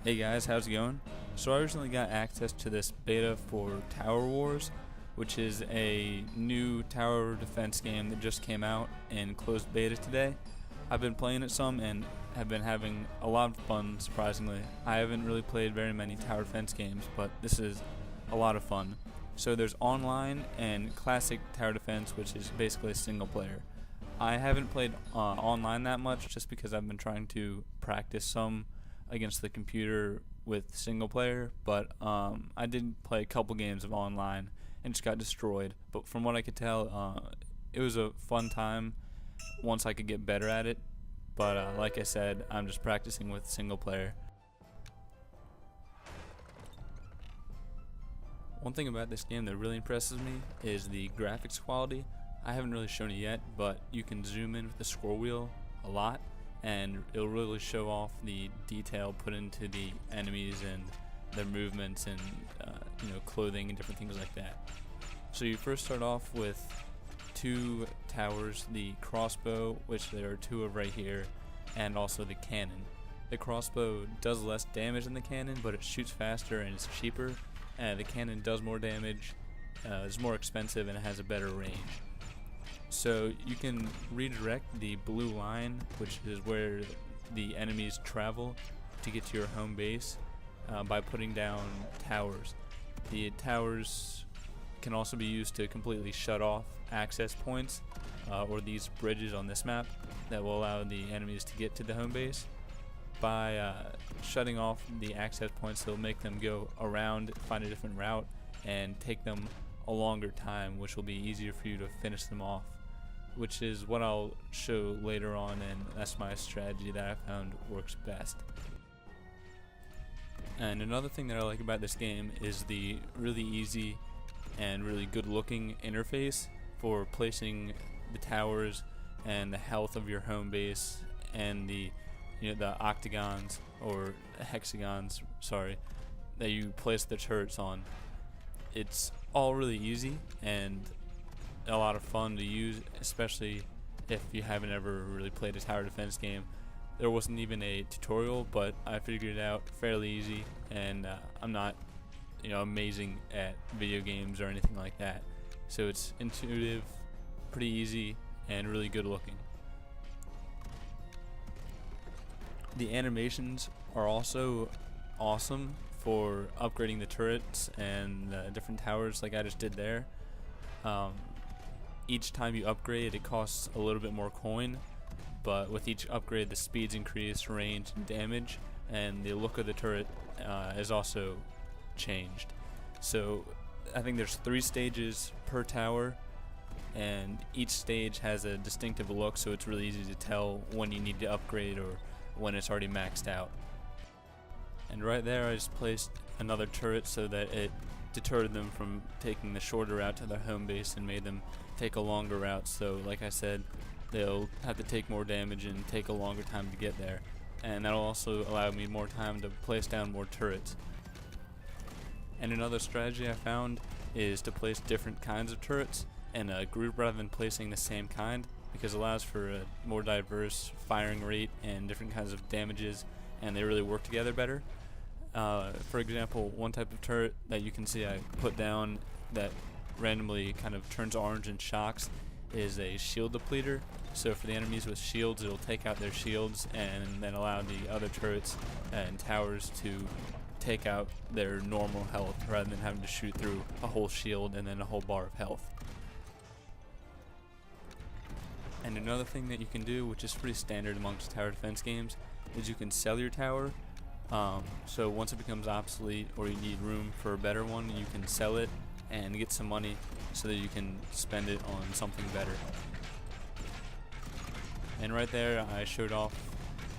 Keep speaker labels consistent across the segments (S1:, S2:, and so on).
S1: Hey guys, how's it going? So I recently got access to this beta for Tower Wars, which is a new tower defense game that just came out in closed beta today. I've been playing it some and have been having a lot of fun, surprisingly. I haven't really played very many tower defense games, but this is a lot of fun. So there's online and classic tower defense, which is basically single player. I haven't played online that much just because I've been trying to practice some against the computer with single player, but I did play a couple games of online and just got destroyed. But from what I could tell, it was a fun time once I could get better at it. But like I said, I'm just practicing with single player. One thing about this game that really impresses me is the graphics quality. I haven't really shown it yet, but you can zoom in with the scroll wheel a lot and it'll really show off the detail put into the enemies and their movements and clothing and different things like that. So you first start off with two towers, the crossbow, which there are two of right here, and also the cannon. The crossbow does less damage than the cannon, but it shoots faster and it's cheaper. The cannon does more damage, is more expensive, and it has a better range. So you can redirect the blue line, which is where the enemies travel to get to your home base, by putting down towers. The towers can also be used to completely shut off access points, or these bridges on this map that will allow the enemies to get to the home base. By shutting off the access points, they'll make them go around, find a different route, and take them a longer time, which will be easier for you to finish them off, which is what I'll show later on, and that's my strategy that I found works best. And another thing that I like about this game is the really easy and really good looking interface for placing the towers and the health of your home base and the octagons or hexagons, that you place the turrets on. It's all really easy and a lot of fun to use, especially if you haven't ever really played a tower defense game. There wasn't even a tutorial, but I figured it out fairly easy, and I'm not amazing at video games or anything like that, so it's intuitive, pretty easy, and really good looking. The animations are also awesome for upgrading the turrets and different towers like I just did there. Each time you upgrade, it costs a little bit more coin, but with each upgrade the speeds increase, range, and damage, and the look of the turret is also changed. So I think there's 3 stages per tower, and each stage has a distinctive look, so it's really easy to tell when you need to upgrade or when it's already maxed out. And right there I just placed another turret so that it deterred them from taking the shorter route to their home base and made them take a longer route, so like I said, they'll have to take more damage and take a longer time to get there, and that'll also allow me more time to place down more turrets. And another strategy I found is to place different kinds of turrets in a group rather than placing the same kind, because it allows for a more diverse firing rate and different kinds of damages, and they really work together better. For example, one type of turret that you can see I put down that randomly kind of turns orange and shocks is a shield depleter. So for the enemies with shields, it'll take out their shields and then allow the other turrets and towers to take out their normal health rather than having to shoot through a whole shield and then a whole bar of health. And another thing that you can do, which is pretty standard amongst tower defense games, is you can sell your tower. So once it becomes obsolete or you need room for a better one, you can sell it and get some money so that you can spend it on something better. And right there I showed off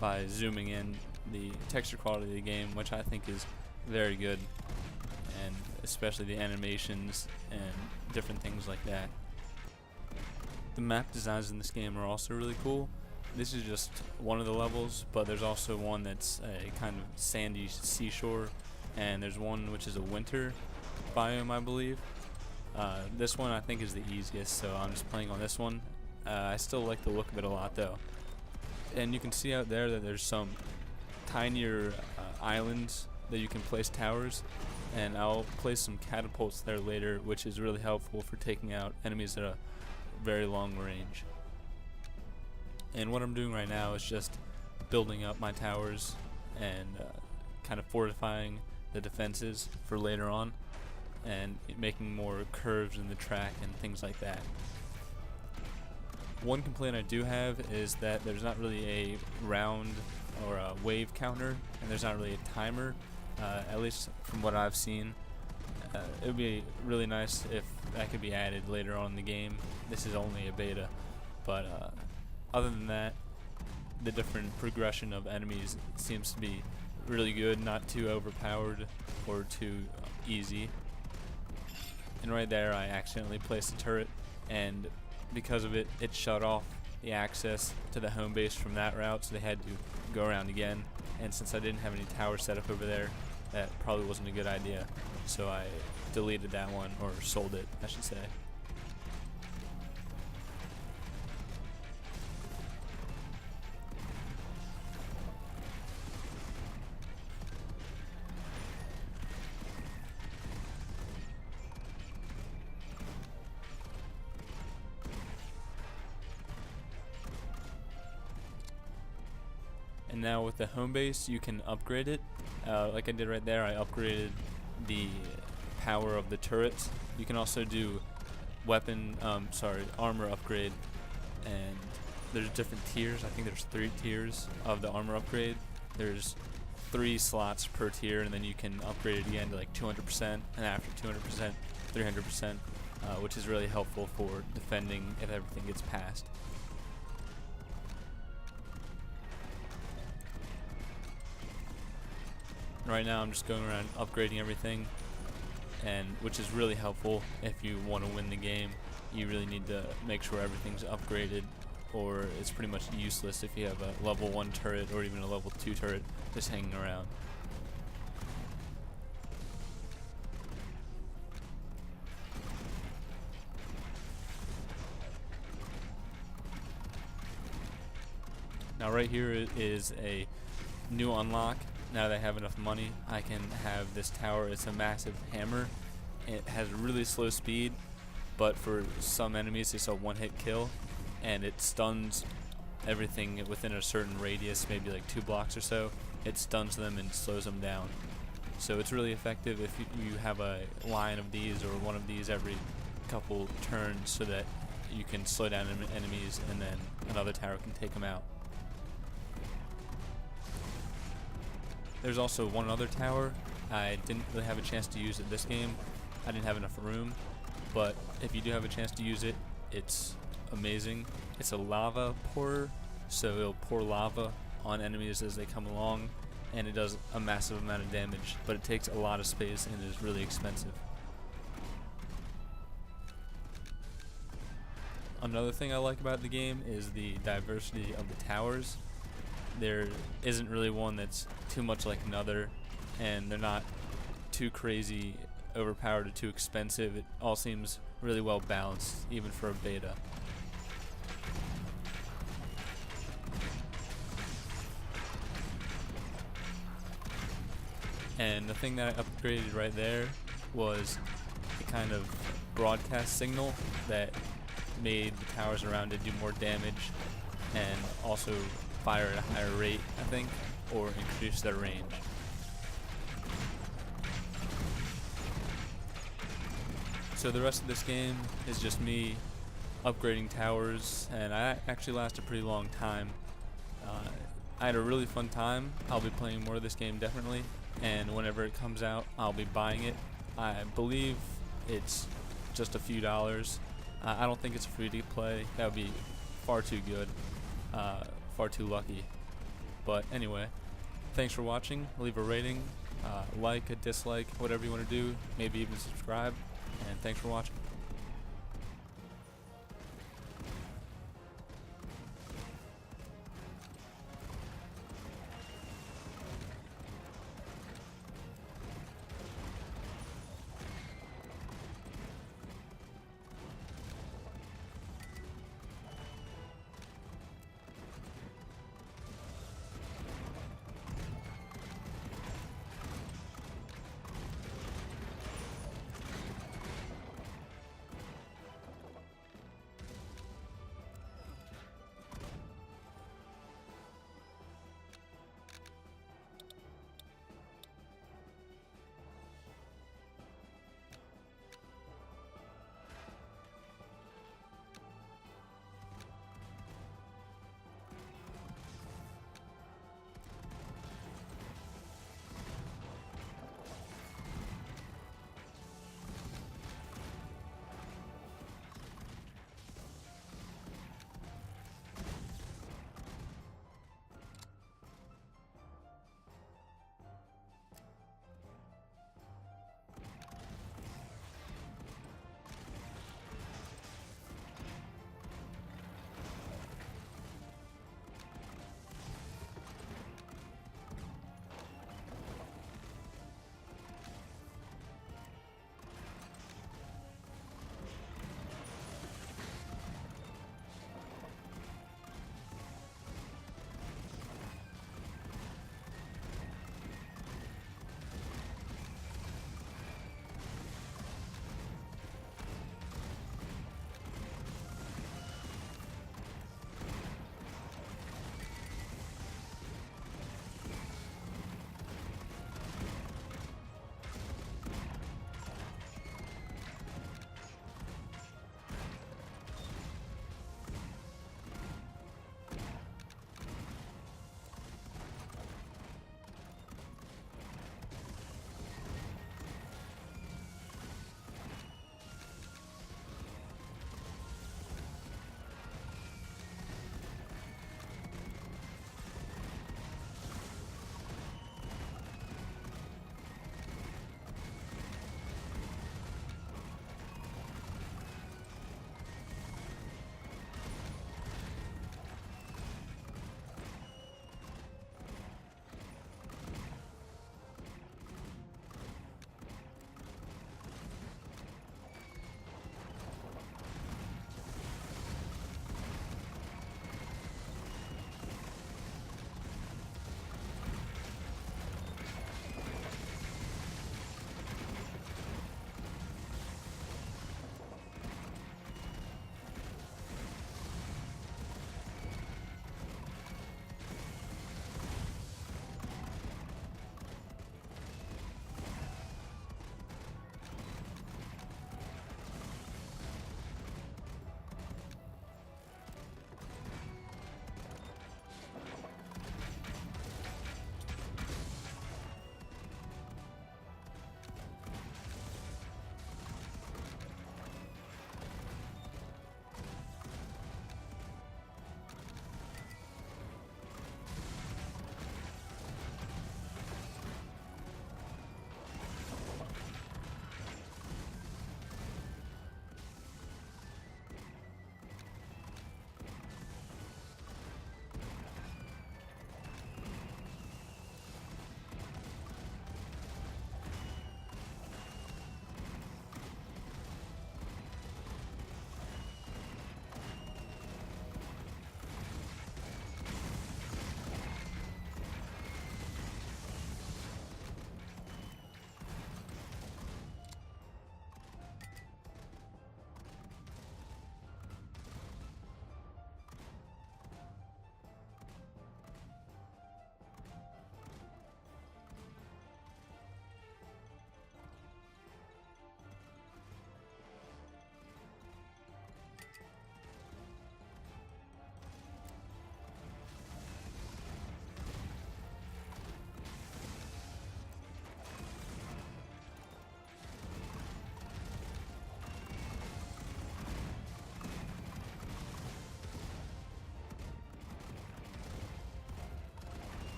S1: by zooming in the texture quality of the game, which I think is very good, and especially the animations and different things like that. The map designs in this game are also really cool. This is just one of the levels, but there's also one that's a kind of sandy seashore, and there's one which is a winter biome, I believe. This one I think is the easiest, so I'm just playing on this one. I still like the look of it a lot though. And you can see out there that there's some tinier islands that you can place towers, and I'll place some catapults there later, which is really helpful for taking out enemies at a very long range. And what I'm doing right now is just building up my towers and kind of fortifying the defenses for later on, and making more curves in the track and things like that. One complaint I do have is that there's not really a round or a wave counter, and there's not really a timer, at least from what I've seen. It would be really nice if that could be added later on in the game. This is only a beta, but other than that, the different progression of enemies seems to be really good, not too overpowered or too easy. And right there I accidentally placed a turret, and because of it, it shut off the access to the home base from that route, so they had to go around again. And since I didn't have any towers set up over there, that probably wasn't a good idea, so I deleted that one, or sold it, I should say. And now with the home base, you can upgrade it. Like I did right there, I upgraded the power of the turrets. You can also do armor upgrade, and there's different tiers. I think there's 3 tiers of the armor upgrade. There's 3 slots per tier, and then you can upgrade it again to like 200%, and after 200%, 300%, which is really helpful for defending if everything gets passed. Right now I'm just going around upgrading everything, and which is really helpful if you want to win the game. You really need to make sure everything's upgraded, or it's pretty much useless if you have a level 1 turret or even a level 2 turret just hanging around. Now right here is a new unlock. Now that I have enough money, I can have this tower. It's a massive hammer. It has really slow speed, but for some enemies it's a one-hit kill, and it stuns everything within a certain radius, maybe like 2 blocks or so. It stuns them and slows them down. So it's really effective if you have a line of these or one of these every couple turns, so that you can slow down enemies and then another tower can take them out. There's also one other tower. I didn't really have a chance to use it this game. I didn't have enough room, but if you do have a chance to use it, it's amazing. It's a lava pourer, so it'll pour lava on enemies as they come along, and it does a massive amount of damage, but it takes a lot of space and is really expensive. Another thing I like about the game is the diversity of the towers. There isn't really one that's too much like another, and they're not too crazy overpowered or too expensive. It all seems really well balanced, even for a beta. And the thing that I upgraded right there was the kind of broadcast signal that made the towers around it do more damage, and also fire at a higher rate, I think, or increase their range. So the rest of this game is just me upgrading towers, and I actually last a pretty long time. I had a really fun time. I'll be playing more of this game definitely, and whenever it comes out, I'll be buying it. I believe it's just a few dollars. I don't think it's free to play. That would be far too good. Far too lucky. But anyway, thanks for watching. Leave a rating, like, a dislike, whatever you want to do, maybe even subscribe, and thanks for watching.